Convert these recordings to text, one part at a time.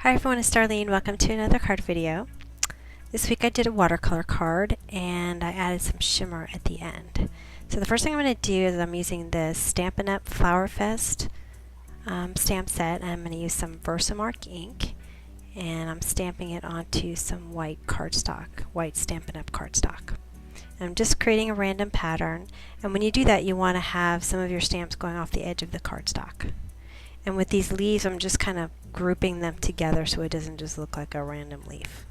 Hi everyone, it's Darlene. Welcome to another card video. This week I did a watercolor card and I added some shimmer at the end. So the first thing I'm going to do is I'm using this Stampin' Up! Flower Fest stamp set, and I'm going to use some Versamark ink, and I'm stamping it onto some white cardstock, white Stampin' Up! Cardstock. And I'm just creating a random pattern, and when you do that you want to have some of your stamps going off the edge of the cardstock. And with these leaves, I'm just kind of grouping them together so it doesn't just look like a random leaf.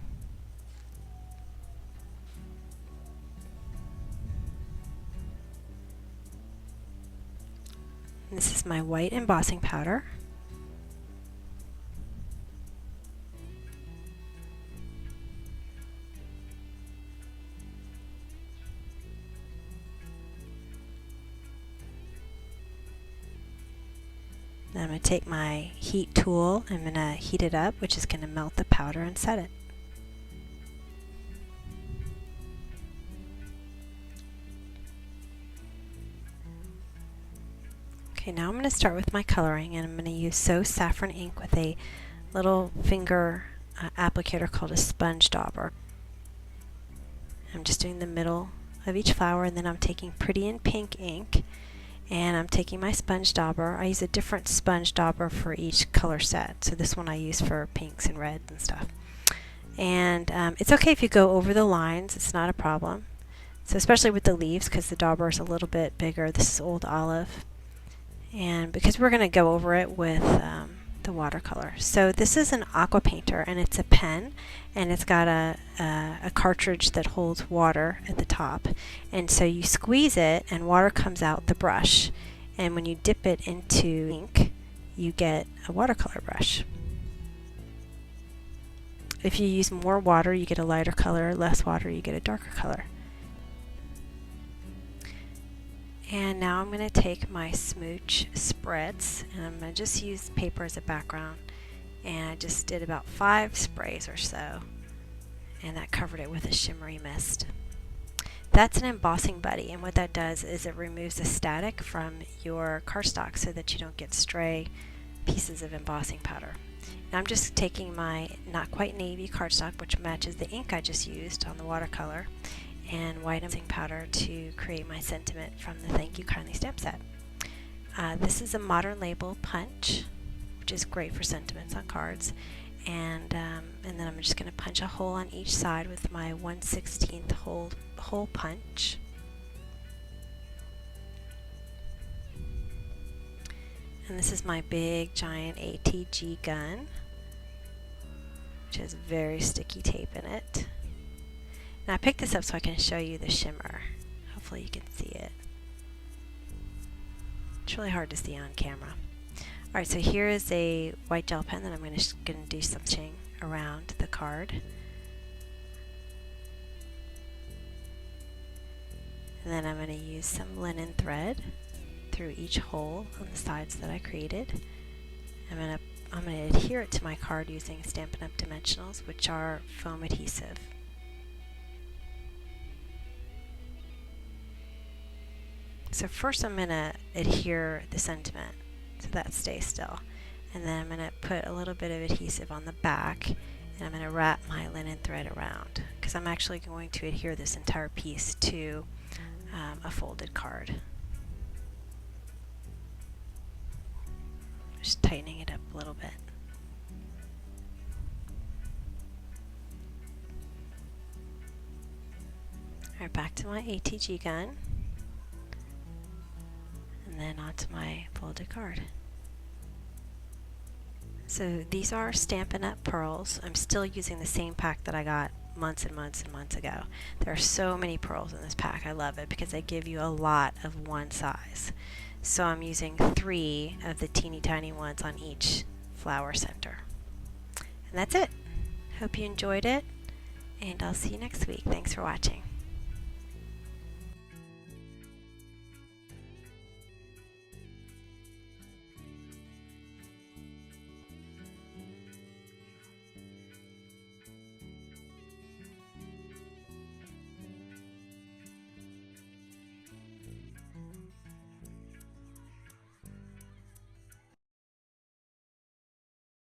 And this is my white embossing powder. Then I'm going to take my heat tool, I'm going to heat it up, which is going to melt the powder and set it. Okay, now I'm going to start with my coloring, and I'm going to use So Saffron ink with a little finger applicator called a sponge dauber. I'm just doing the middle of each flower, and then I'm taking Pretty in Pink ink, and I'm taking my sponge dauber. I use a different sponge dauber for each color set. So this one I use for pinks and reds and stuff. And it's okay if you go over the lines, it's not a problem. So especially with the leaves, because the dauber is a little bit bigger. This is Old Olive. And because we're going to go over it with the watercolor. So this is an aqua painter, and it's a pen, and it's got a cartridge that holds water at the top, and so you squeeze it and water comes out the brush, and when you dip it into ink you get a watercolor brush. If you use more water you get a lighter color, less water you get a darker color. And now I'm going to take my smooch spreads, and I'm going to just use paper as a background, and I just did about 5 sprays or so, and that covered it with a shimmery mist. That's an embossing buddy, and what that does is it removes the static from your cardstock so that you don't get stray pieces of embossing powder. Now I'm just taking my not quite navy cardstock, which matches the ink I just used on the watercolor, and white embossing powder to create my sentiment from the Thank You Kindly stamp set. This is a modern label punch, which is great for sentiments on cards, and then I'm just going to punch a hole on each side with my 1/16 hole punch. And this is my big giant ATG gun, which has very sticky tape in it. Now I picked this up so I can show you the shimmer. Hopefully you can see it. It's really hard to see on camera. Alright, so here is a white gel pen that I'm going to do something around the card. And then I'm going to use some linen thread through each hole on the sides that I created. I'm going to adhere it to my card using Stampin' Up! Dimensionals, which are foam adhesive. So first I'm going to adhere the sentiment so that stays still, and then I'm going to put a little bit of adhesive on the back, and I'm going to wrap my linen thread around because I'm actually going to adhere this entire piece to a folded card. Just tightening it up a little bit. Alright, back to my ATG gun, and then onto my folded card. So these are Stampin' Up! Pearls. I'm still using the same pack that I got months and months and months ago. There are so many pearls in this pack. I love it because they give you a lot of one size. So I'm using 3 of the teeny tiny ones on each flower center. And that's it. Hope you enjoyed it, and I'll see you next week. Thanks for watching.